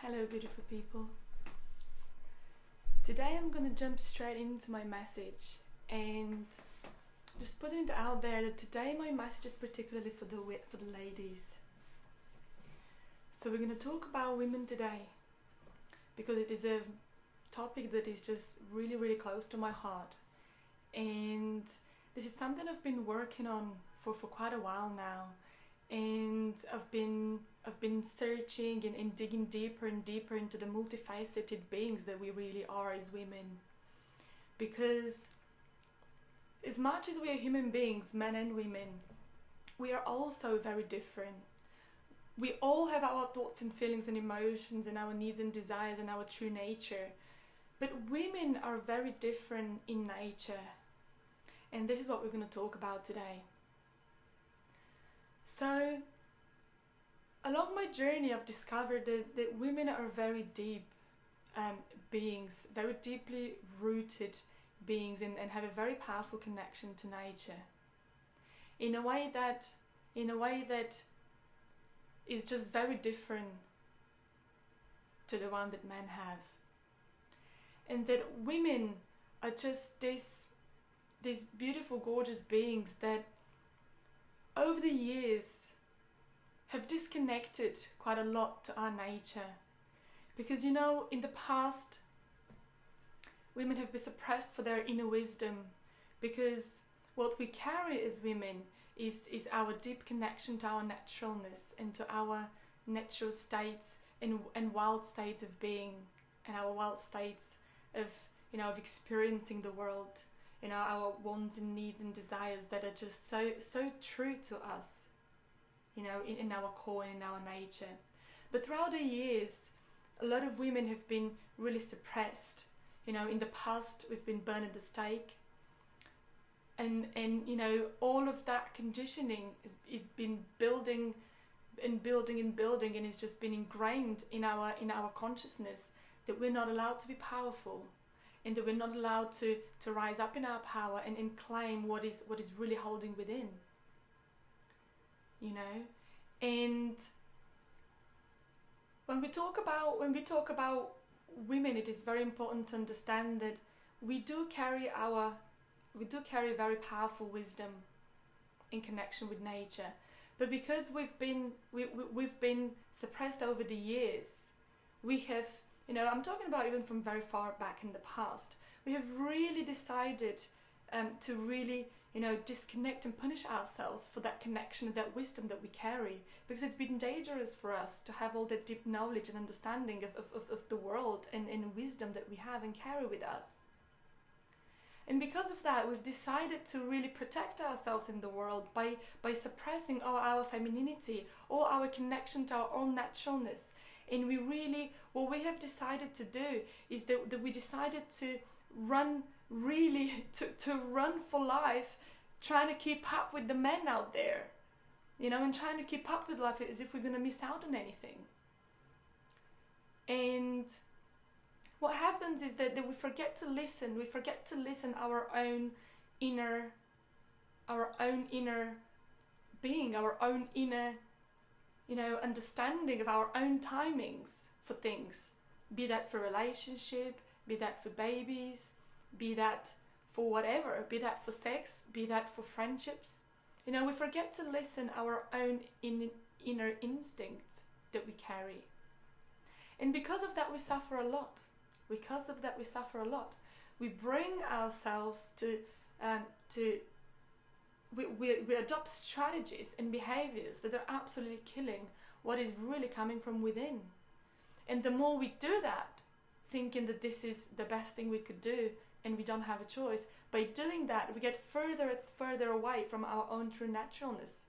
Hello beautiful people. Today I'm gonna jump straight into my message and just putting it out there that today my message is particularly for the ladies. So we're gonna talk about women today because it is a topic that is just really close to my heart, and this is something I've been working on for quite a while now, and I've been searching and digging deeper and deeper into the multifaceted beings that we really are as women. Because as much as we are human beings, men and women, we are also very different. We all have our thoughts and feelings and emotions and our needs and desires and our true nature. But women are very different in nature. And this is what we're going to talk about today. So, along my journey, I've discovered that women are very deep beings, very deeply rooted beings, and have a very powerful connection to nature. In a way that is just very different to the one that men have. And that women are just these beautiful, gorgeous beings that over the years have disconnected quite a lot to our nature. Because in the past, women have been suppressed for their inner wisdom, because what we carry as women is our deep connection to our naturalness and to our natural states and wild states of being, and our wild states of experiencing the world, our wants and needs and desires that are just so true to us, in our core and in our nature. But throughout the years, a lot of women have been really suppressed. In the past, we've been burned at the stake, and all of that conditioning is been building, and it's just been ingrained in our consciousness that we're not allowed to be powerful, and that we're not allowed to rise up in our power and claim what is really holding within. And when we talk about women, it is very important to understand that we do carry very powerful wisdom in connection with nature. But because we've been suppressed over the years, we have, I'm talking about even from very far back in the past, we have really decided to really disconnect and punish ourselves for that connection and that wisdom that we carry, because it's been dangerous for us to have all that deep knowledge and understanding of the world and wisdom that we have and carry with us. And because of that, we've decided to really protect ourselves in the world by suppressing our femininity or our connection to our own naturalness. And what we have decided to do is that we decided to run for life, trying to keep up with the men out there, and trying to keep up with life as if we're going to miss out on anything. And what happens is that we forget to listen our own inner being, our own inner understanding of our own timings for things, be that for relationship, be that for babies, be that for whatever, be that for sex, be that for friendships. We forget to listen our own inner instincts that we carry. And because of that, we suffer a lot. We bring ourselves we adopt strategies and behaviors that are absolutely killing what is really coming from within. And the more we do that, thinking that this is the best thing we could do and we don't have a choice, by doing that, we get further and further away from our own true naturalness.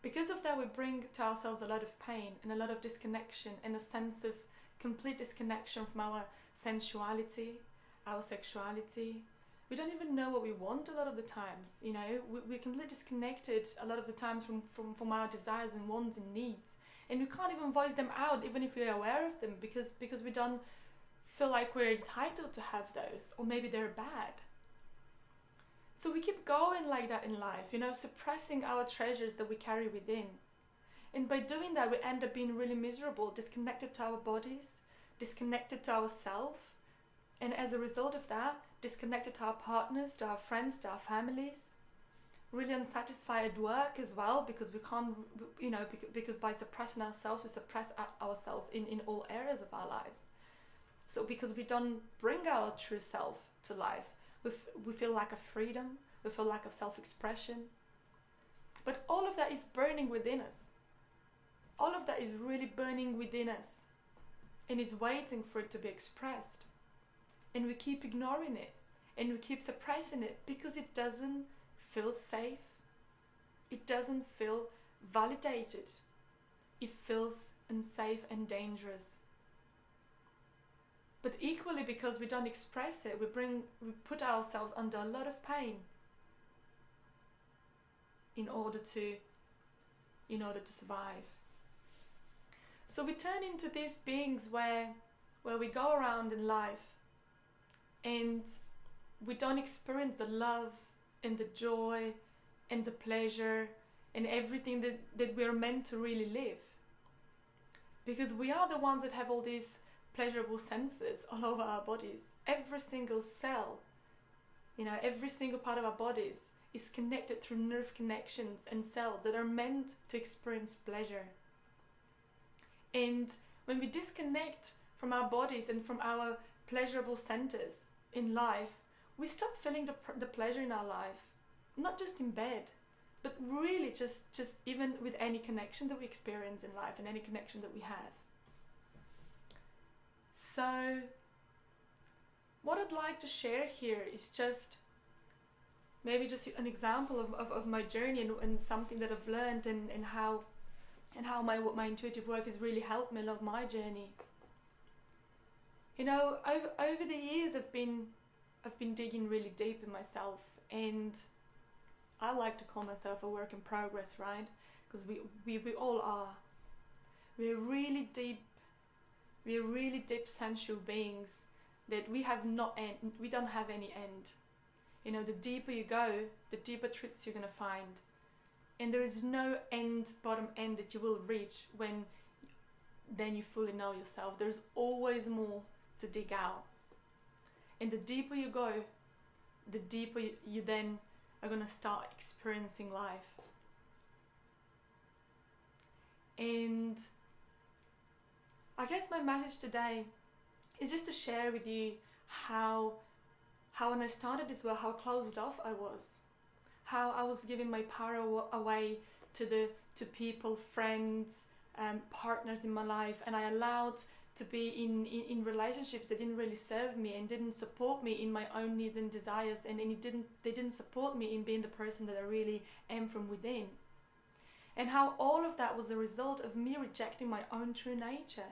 Because of that, we bring to ourselves a lot of pain and a lot of disconnection and a sense of complete disconnection from our sensuality, our sexuality. We don't even know what we want a lot of the times. We're completely disconnected a lot of the times from our desires and wants and needs. And we can't even voice them out, even if we're aware of them, because we don't feel like we're entitled to have those, or maybe they're bad. So we keep going like that in life, suppressing our treasures that we carry within. And by doing that, we end up being really miserable, disconnected to our bodies, disconnected to ourselves, and as a result of that, disconnected to our partners, to our friends, to our families, really unsatisfied at work as well, because we can't, because by suppressing ourselves, we suppress ourselves in all areas of our lives. So because we don't bring our true self to life, we feel lack of freedom, we feel lack of self-expression. But all of that is burning within us. All of that is really burning within us and is waiting for it to be expressed. And we keep ignoring it and we keep suppressing it because it doesn't feel safe. It doesn't feel validated. It feels unsafe and dangerous. But equally, because we don't express it, we put ourselves under a lot of pain in order to survive. So we turn into these beings where we go around in life and we don't experience the love and the joy and the pleasure and everything that we're meant to really live. Because we are the ones that have all these pleasurable senses all over our bodies. Every single cell, every single part of our bodies is connected through nerve connections and cells that are meant to experience pleasure. And when we disconnect from our bodies and from our pleasurable centers in life, we stop feeling the pleasure in our life, not just in bed, but really just even with any connection that we experience in life and any connection that we have. So what I'd like to share here is just maybe just an example of my journey and something that I've learned and how my intuitive work has really helped me along my journey. Over the years I've been digging really deep in myself, and I like to call myself a work in progress, right? Because we all are. We're really deep sensual beings that we have we don't have any end. The deeper you go, the deeper truths you're gonna find. And there is no bottom end that you will reach when then you fully know yourself. There's always more to dig out. And the deeper you go, the deeper you then are going to start experiencing life. And I guess my message today is just to share with you how when I started as well, how closed off I was. How I was giving my power away to people, friends, partners in my life, and I allowed to be in relationships that didn't really serve me and didn't support me in my own needs and desires, and they didn't support me in being the person that I really am from within. And how all of that was a result of me rejecting my own true nature.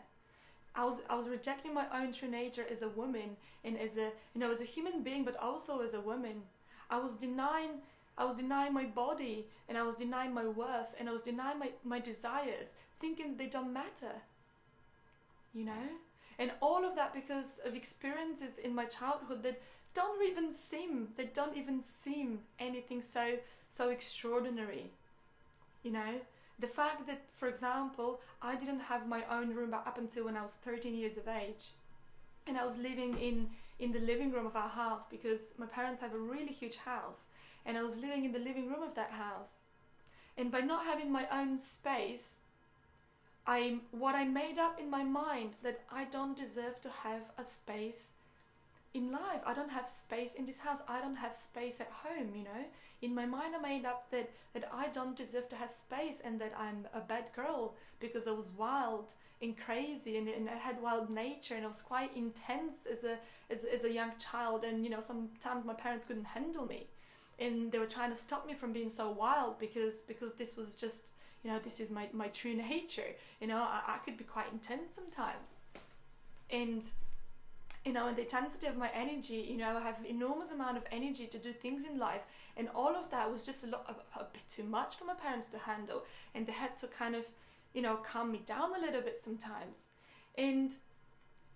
I was rejecting my own true nature as a woman and as a human being, but also as a woman. I was denying my body, and I was denying my worth, and I was denying my desires, thinking they don't matter. And all of that because of experiences in my childhood that don't even seem anything so extraordinary. The fact that, for example, I didn't have my own room up until when I was 13 years of age, and I was living in the living room of our house because my parents have a really huge house, and I was living in the living room of that house. And by not having my own space, what I made up in my mind that I don't deserve to have a space in life. I don't have space in this house. I don't have space at home, In my mind I made up that I don't deserve to have space, and that I'm a bad girl because I was wild and crazy and I had wild nature, and I was quite intense as a young child, and sometimes my parents couldn't handle me. And they were trying to stop me from being so wild because this was just, this is my true nature. I could be quite intense sometimes. And, and the intensity of my energy, I have enormous amount of energy to do things in life. And all of that was just a bit too much for my parents to handle. And they had to kind of, calm me down a little bit sometimes. And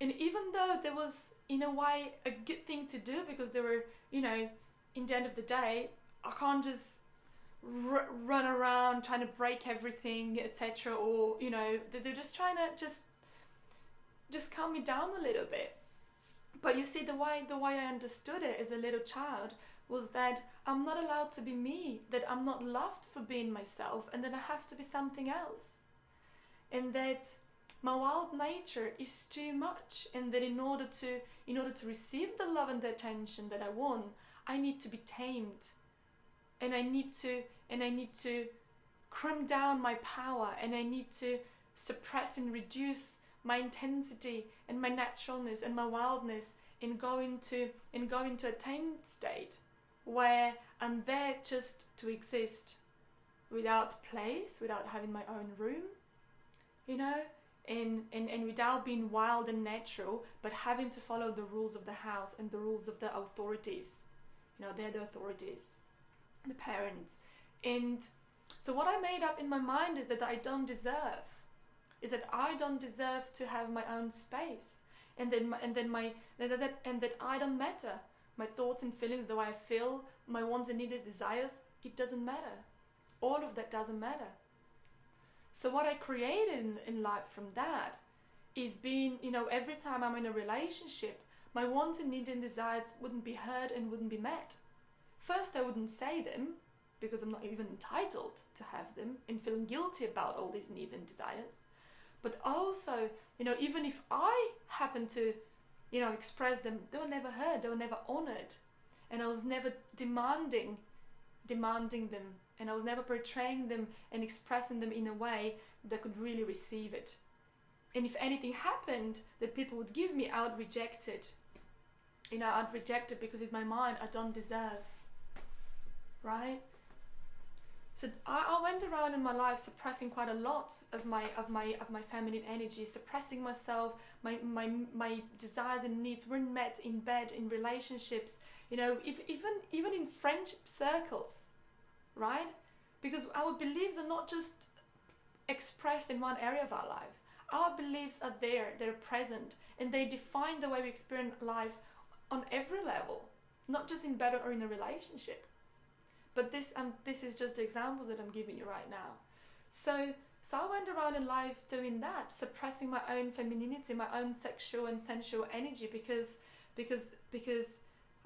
even though there was, in a way, a good thing to do, because they were, in the end of the day, I can't just run around trying to break everything, etc. Or, you know, they're just trying to just calm me down a little bit. But you see, the way I understood it as a little child was that I'm not allowed to be me, that I'm not loved for being myself, and that I have to be something else. And that my wild nature is too much, and that in order to receive the love and the attention that I want, I need to be tamed. And I need to crimp down my power, and I need to suppress and reduce my intensity and my naturalness and my wildness in going to a tamed state where I'm there just to exist, without place, without having my own room, you know, and without being wild and natural, but having to follow the rules of the house and the rules of the authorities. You know, they're the authorities, the parents. And so what I made up in my mind is that I don't deserve to have my own space, and that I don't matter. My thoughts and feelings, the way I feel, my wants and needs, desires, it doesn't matter. All of that doesn't matter. So what I created in life from that is being, you know, every time I'm in a relationship, my wants and needs and desires wouldn't be heard and wouldn't be met. First, I wouldn't say them because I'm not even entitled to have them, and feeling guilty about all these needs and desires. But also, you know, even if I happen to, you know, express them, they were never heard, they were never honored. And I was never demanding them, and I was never portraying them and expressing them in a way that could really receive it. And if anything happened that people would give me, I would reject it. You know, I'd reject it because in my mind, I don't deserve. Right? So I went around in my life suppressing quite a lot of my feminine energy, suppressing myself. My desires and needs weren't met in bed, in relationships, you know, even in friendship circles, right? Because our beliefs are not just expressed in one area of our life. Our beliefs are there, they're present, and they define the way we experience life on every level, not just in bed or in a relationship. But this is just the examples that I'm giving you right now. So I went around in life doing that, suppressing my own femininity, my own sexual and sensual energy, because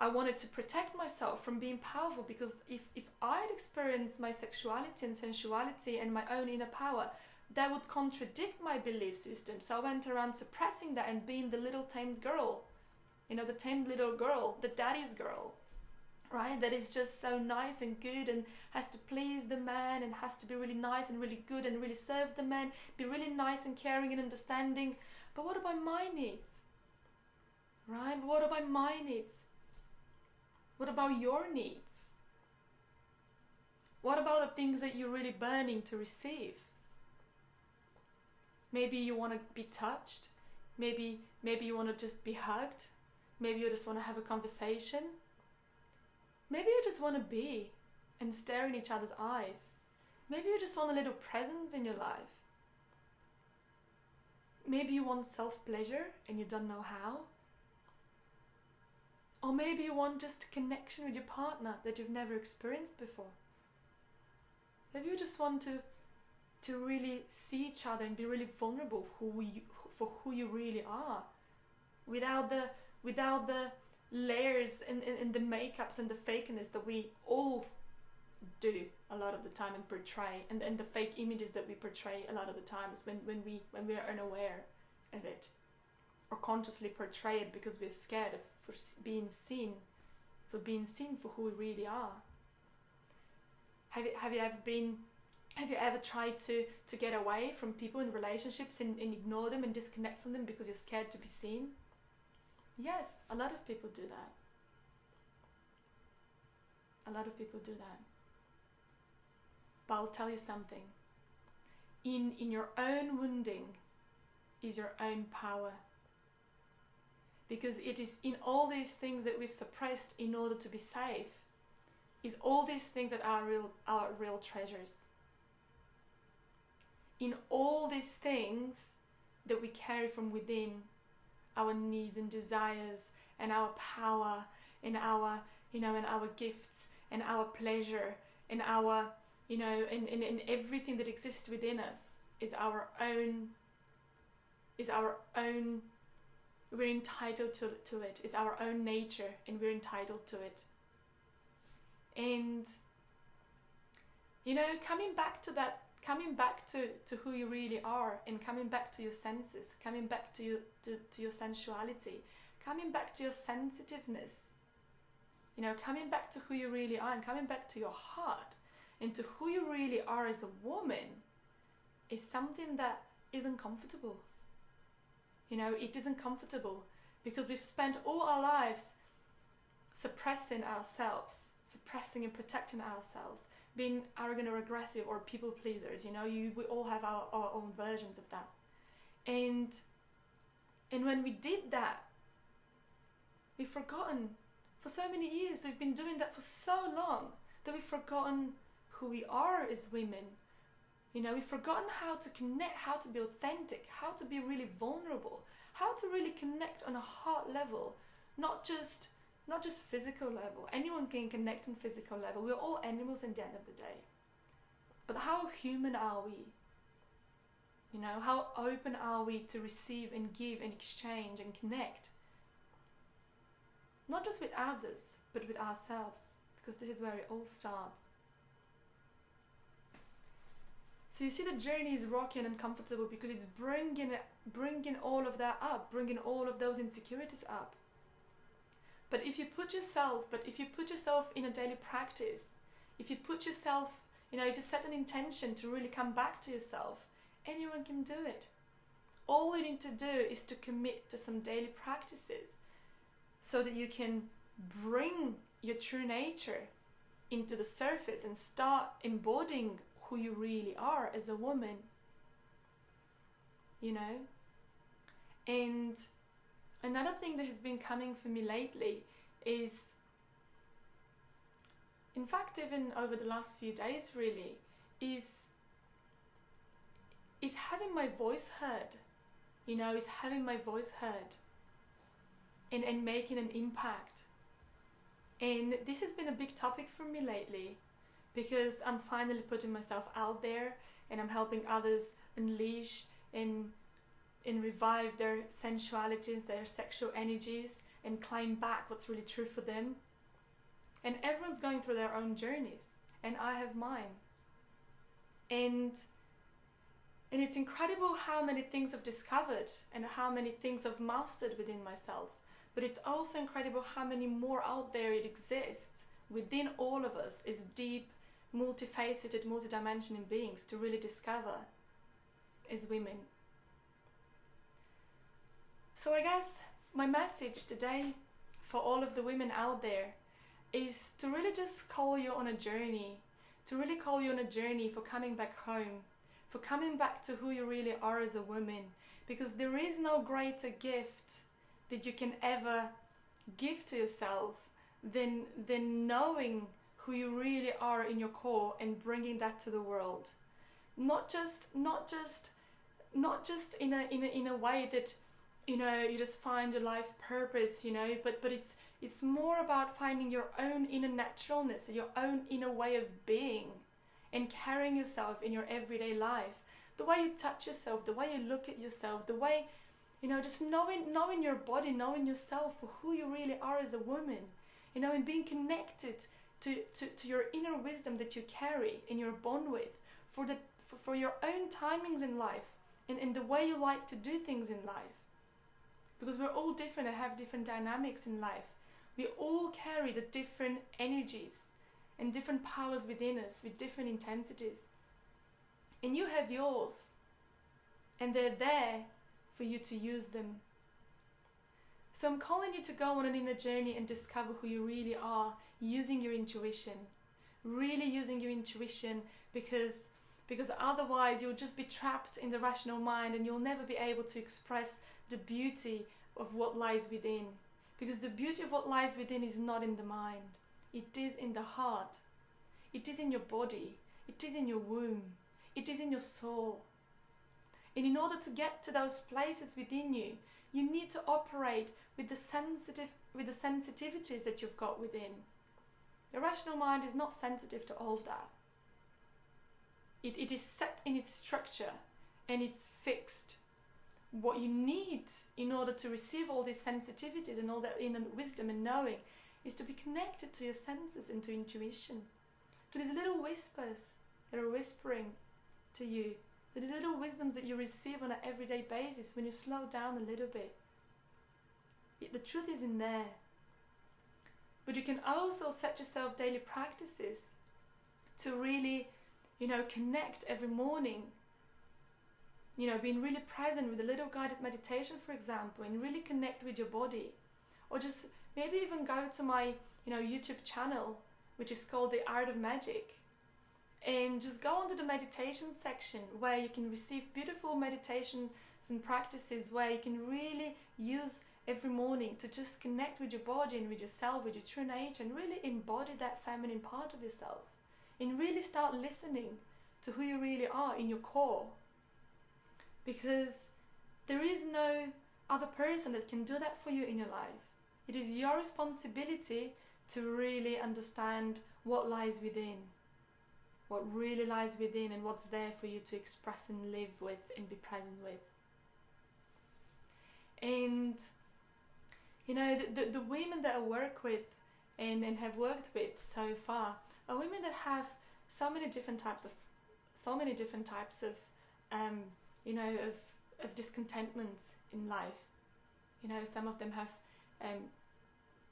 I wanted to protect myself from being powerful. Because if I had experienced my sexuality and sensuality and my own inner power, that would contradict my belief system. So I went around suppressing that and being the little tamed girl, you know, the tamed little girl, the daddy's girl. Right, that is just so nice and good and has to please the man and has to be really nice and really good and really serve the man, be really nice and caring and understanding. But what about my needs? Right? What about my needs? What about your needs? What about the things that you're really burning to receive? Maybe you want to be touched. Maybe you want to just be hugged. Maybe you just want to have a conversation. Maybe you just want to be and stare in each other's eyes. Maybe you just want a little presence in your life. Maybe you want self-pleasure and you don't know how. Or maybe you want just a connection with your partner that you've never experienced before. Maybe you just want to really see each other and be really vulnerable for who you really are, without the layers and the makeups and the fakeness that we all do a lot of the time and portray, and the fake images that we portray a lot of the times when we are unaware of it, or consciously portray it because we're scared of being seen for who we really are. Have you ever tried to get away from people in relationships and ignore them and disconnect from them because you're scared to be seen? Yes, a lot of people do that. A lot of people do that. But I'll tell you something. In your own wounding is your own power. Because it is in all these things that we've suppressed in order to be safe, is all these things that are our real treasures. In all these things that we carry from within, our needs and desires and our power and our, you know, and our gifts and our pleasure and our you know, and everything that exists within us is our own, we're entitled to it. It's our own nature, and we're entitled to it. And, you know, coming back to that, coming back to who you really are, and coming back to your senses, coming back to your sensuality, coming back to your sensitiveness, you know, coming back to who you really are, and coming back to your heart, and to who you really are as a woman, is something that isn't comfortable. You know, it isn't comfortable because we've spent all our lives suppressing ourselves, suppressing and protecting ourselves, being arrogant or aggressive or people pleasers. You know, we all have our own versions of that. And when we did that, we've forgotten, for so many years, we've been doing that for so long, that we've forgotten who we are as women. You know, we've forgotten how to connect, how to be authentic, how to be really vulnerable, how to really connect on a heart level, not just physical level. Anyone can connect on physical level. We're all animals at the end of the day. But how human are we? You know, how open are we to receive and give and exchange and connect? Not just with others, but with ourselves, because this is where it all starts. So you see, the journey is rocky and uncomfortable because it's bringing all of that up, bringing all of those insecurities up. But if you put yourself in a daily practice, if you put yourself, you know, if you set an intention to really come back to yourself, anyone can do it. All you need to do is to commit to some daily practices so that you can bring your true nature into the surface and start embodying who you really are as a woman, you know. And another thing that has been coming for me lately is, in fact, even over the last few days really, is having my voice heard, you know, is having my voice heard and making an impact. And this has been a big topic for me lately, because I'm finally putting myself out there, and I'm helping others unleash and revive their sensualities, their sexual energies, and climb back what's really true for them. And everyone's going through their own journeys, and I have mine. And it's incredible how many things I've discovered and how many things I've mastered within myself. But it's also incredible how many more out there it exists within all of us, is deep, multifaceted, multidimensional beings to really discover as women. So I guess my message today for all of the women out there is to really just call you on a journey, to really call you on a journey for coming back home, for coming back to who you really are as a woman, because there is no greater gift that you can ever give to yourself than knowing who you really are in your core and bringing that to the world. Not just in a way that, you know, you just find your life purpose, you know, but it's more about finding your own inner naturalness, your own inner way of being, and carrying yourself in your everyday life. The way you touch yourself, the way you look at yourself, the way, you know, just knowing your body, knowing yourself for who you really are as a woman, you know, and being connected to your inner wisdom that you carry and you're born with, for your own timings in life, and the way you like to do things in life. Because we're all different and have different dynamics in life. We all carry the different energies and different powers within us with different intensities. And you have yours, and they're there for you to use them. So I'm calling you to go on an inner journey and discover who you really are, using your intuition. Really using your intuition, because otherwise you'll just be trapped in the rational mind, and you'll never be able to express the beauty of what lies within. Because the beauty of what lies within is not in the mind. It is in the heart. It is in your body. It is in your womb. It is in your soul. And in order to get to those places within you, you need to operate with the sensitivities that you've got within. The rational mind is not sensitive to all of that. It is set in its structure and it's fixed. What you need in order to receive all these sensitivities and all that inner wisdom and knowing is to be connected to your senses and to intuition, to these little whispers that are whispering to you, to these little wisdoms that you receive on an everyday basis when you slow down a little bit. The truth is in there. But you can also set yourself daily practices to really, connect every morning. Being really present with a little guided meditation, for example, and really connect with your body. Or just maybe even go to my, YouTube channel, which is called The Art of Magic. And just go onto the meditation section where you can receive beautiful meditations and practices where you can really use every morning to just connect with your body and with yourself, with your true nature, and really embody that feminine part of yourself. And really start listening to who you really are in your core. Because there is no other person that can do that for you in your life. It is your responsibility to really understand what lies within, what really lies within, and what's there for you to express and live with and be present with. And the women that I work with and have worked with so far are women that have so many different types of discontentments in life. Some of them have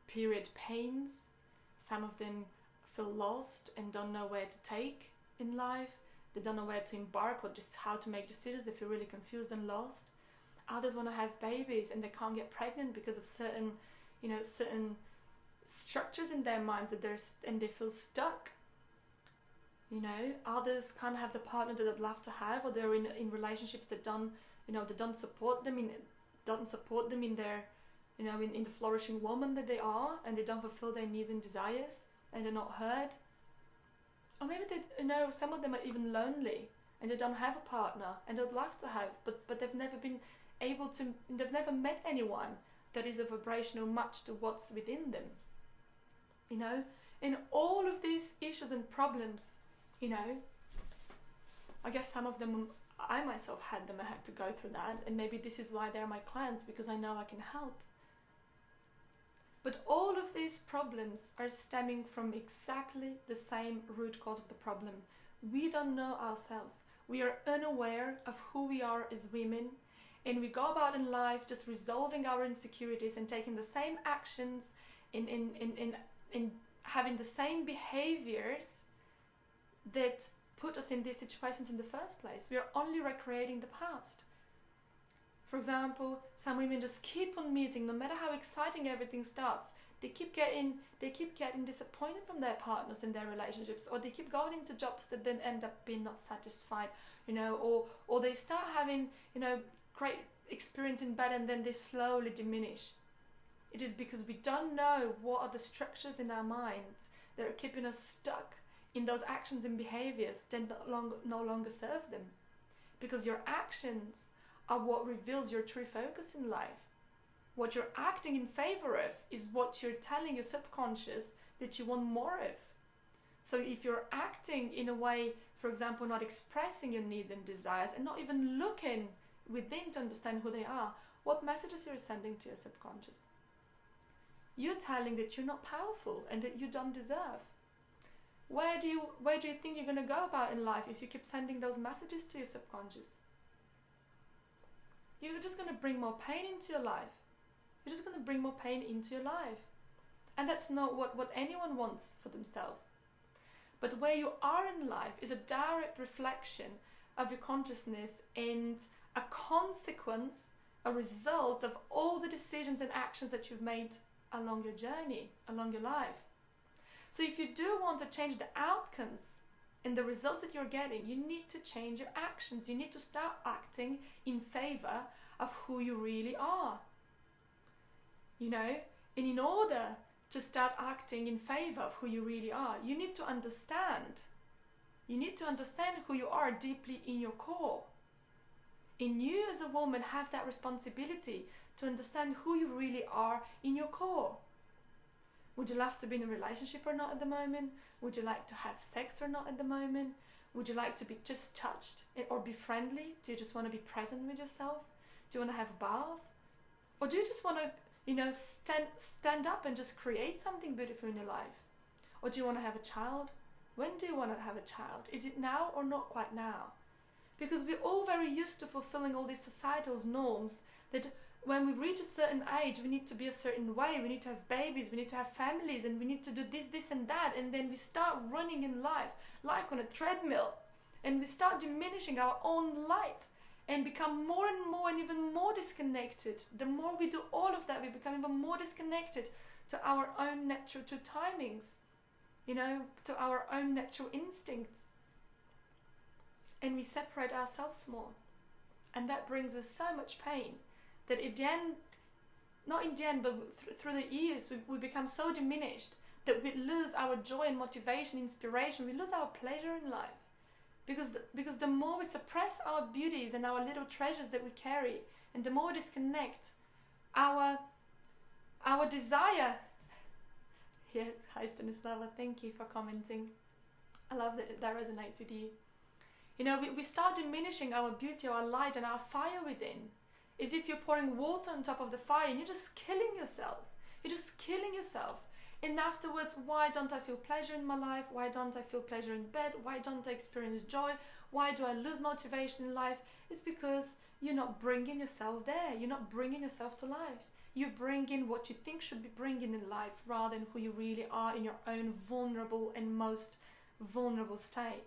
period pains. Some of them feel lost and don't know where to take in life. They don't know where to embark or just how to make decisions. They feel really confused and lost. Others want to have babies and they can't get pregnant because of certain structures in their minds and they feel stuck. Others can't have the partner that they'd love to have, or they're in relationships that don't support them in their, in the flourishing woman that they are, and they don't fulfill their needs and desires, and they're not heard. Or maybe some of them are even lonely and they don't have a partner and they'd love to have, but they've never been able to, they've never met anyone that is a vibrational match to what's within them. And all of these issues and problems, I guess some of them I myself had them. I had to go through that, and maybe this is why they're my clients, because I know I can help. But all of these problems are stemming from exactly the same root cause of the problem. We don't know ourselves. We are unaware of who we are as women, and we go about in life just resolving our insecurities and taking the same actions in having the same behaviors that put us in these situations in the first place. We are only recreating the past. For example, some women just keep on meeting, no matter how exciting everything starts. They keep getting disappointed from their partners in their relationships, or they keep going into jobs that then end up being not satisfied, or they start having, great experience in bed and then they slowly diminish. It is because we don't know what are the structures in our minds that are keeping us stuck in those actions and behaviors that no longer serve them. Because your actions are what reveals your true focus in life. What you're acting in favor of is what you're telling your subconscious that you want more of. So if you're acting in a way, for example, not expressing your needs and desires and not even looking within to understand who they are, what messages you're sending to your subconscious? You're telling that you're not powerful and that you don't deserve. Where do you think you're going to go about in life if you keep sending those messages to your subconscious? You're just going to bring more pain into your life. You're just going to bring more pain into your life. And that's not what anyone wants for themselves. But where you are in life is a direct reflection of your consciousness and a consequence, a result of all the decisions and actions that you've made along your journey, along your life. So if you do want to change the outcomes and the results that you're getting, you need to change your actions. You need to start acting in favor of who you really are. And in order to start acting in favor of who you really are, you need to understand. You need to understand who you are deeply in your core. And you as a woman have that responsibility to understand who you really are in your core. Would you love to be in a relationship or not at the moment? Would you like to have sex or not at the moment? Would you like to be just touched or be friendly? Do you just want to be present with yourself? Do you want to have a bath? Or do you just want to, stand up and just create something beautiful in your life? Or do you want to have a child? When do you want to have a child? Is it now or not quite now? Because we're all very used to fulfilling all these societal norms that when we reach a certain age, we need to be a certain way, we need to have babies, we need to have families, and we need to do this and that, and then we start running in life like on a treadmill, and we start diminishing our own light and become more and more and even more disconnected. The more we do all of that, we become even more disconnected to our own natural timings, to our own natural instincts. And we separate ourselves more. And that brings us so much pain that not in the end, but through the years, we become so diminished that we lose our joy and motivation, inspiration. We lose our pleasure in life. Because the more we suppress our beauties and our little treasures that we carry, and the more we disconnect our desire. Yeah, hi Stanislava, thank you for commenting. I love that resonates with you. We start diminishing our beauty, our light, and our fire within. As if you're pouring water on top of the fire and you're just killing yourself. You're just killing yourself. And afterwards, why don't I feel pleasure in my life? Why don't I feel pleasure in bed? Why don't I experience joy? Why do I lose motivation in life? It's because you're not bringing yourself there. You're not bringing yourself to life. You bring in what you think should be bringing in life rather than who you really are in your own vulnerable and most vulnerable state.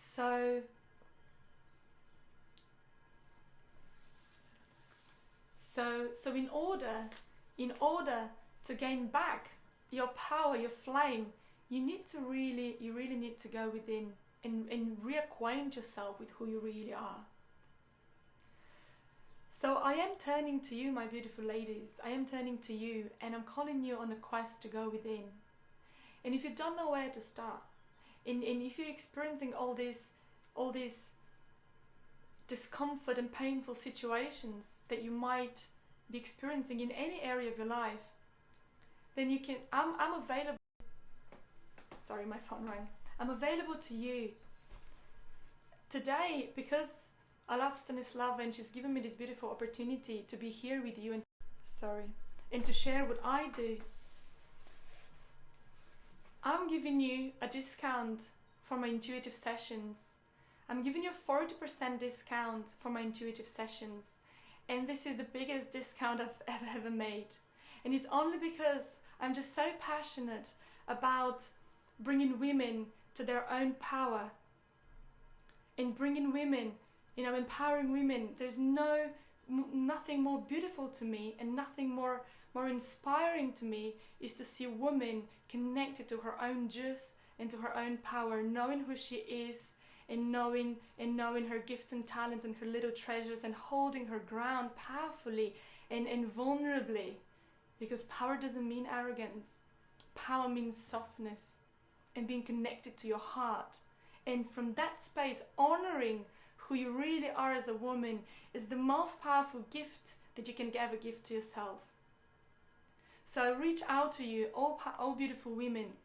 So in order to gain back your power, your flame, you really need to go within and reacquaint yourself with who you really are. So I am turning to you, my beautiful ladies. I am turning to you, and I'm calling you on a quest to go within. And if you don't know where to start, and if you're experiencing all these discomfort and painful situations that you might be experiencing in any area of your life, then I'm available. Sorry, my phone rang. I'm available to you today because I love Stanislava and she's given me this beautiful opportunity to be here with you and to share what I do. I'm giving you a discount for my intuitive sessions. I'm giving you a 40% discount for my intuitive sessions. And this is the biggest discount I've ever made. And it's only because I'm just so passionate about bringing women to their own power. And bringing women, empowering women. There's nothing more beautiful to me and nothing more inspiring to me is to see a woman connected to her own juice and to her own power, knowing who she is and knowing her gifts and talents and her little treasures and holding her ground powerfully and vulnerably. Because power doesn't mean arrogance. Power means softness and being connected to your heart. And from that space, honoring who you really are as a woman is the most powerful gift that you can ever give to yourself. So I reach out to you, all beautiful women.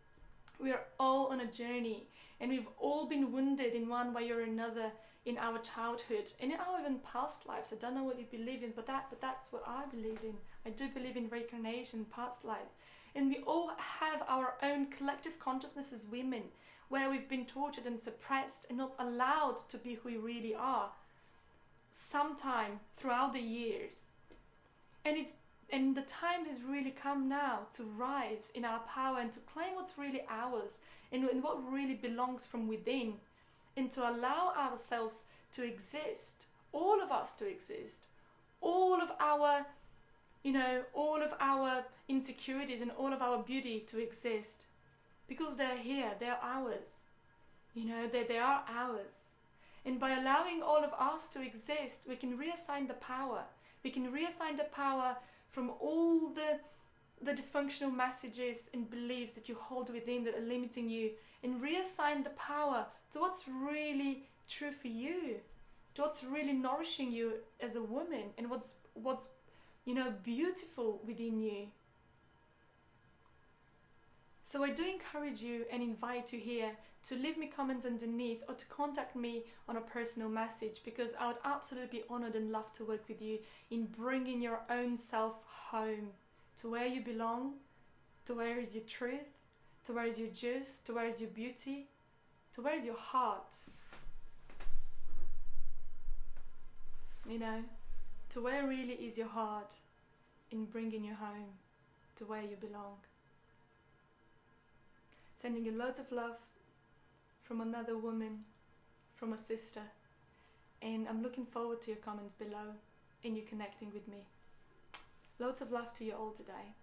We are all on a journey and we've all been wounded in one way or another in our childhood and in our even past lives. I don't know what you believe in, but that's what I believe in. I do believe in reincarnation, past lives. And we all have our own collective consciousness as women where we've been tortured and suppressed and not allowed to be who we really are sometime throughout the years. And the time has really come now to rise in our power and to claim what's really ours and what really belongs from within, and to allow ourselves to exist, all of us to exist, all of our insecurities and all of our beauty to exist, because they're here, they're ours, they are ours. And by allowing all of us to exist, we can reassign the power. We can reassign the power from all the dysfunctional messages and beliefs that you hold within that are limiting you, and reassign the power to what's really true for you, to what's really nourishing you as a woman, and what's beautiful within you. So I do encourage you and invite you here to leave me comments underneath or to contact me on a personal message, because I would absolutely be honored and love to work with you in bringing your own self home to where you belong, to where is your truth, to where is your juice, to where is your beauty, to where is your heart. You know, to where really is your heart in bringing you home to where you belong. Sending you loads of love from another woman, from a sister. And I'm looking forward to your comments below and you connecting with me. Loads of love to you all today.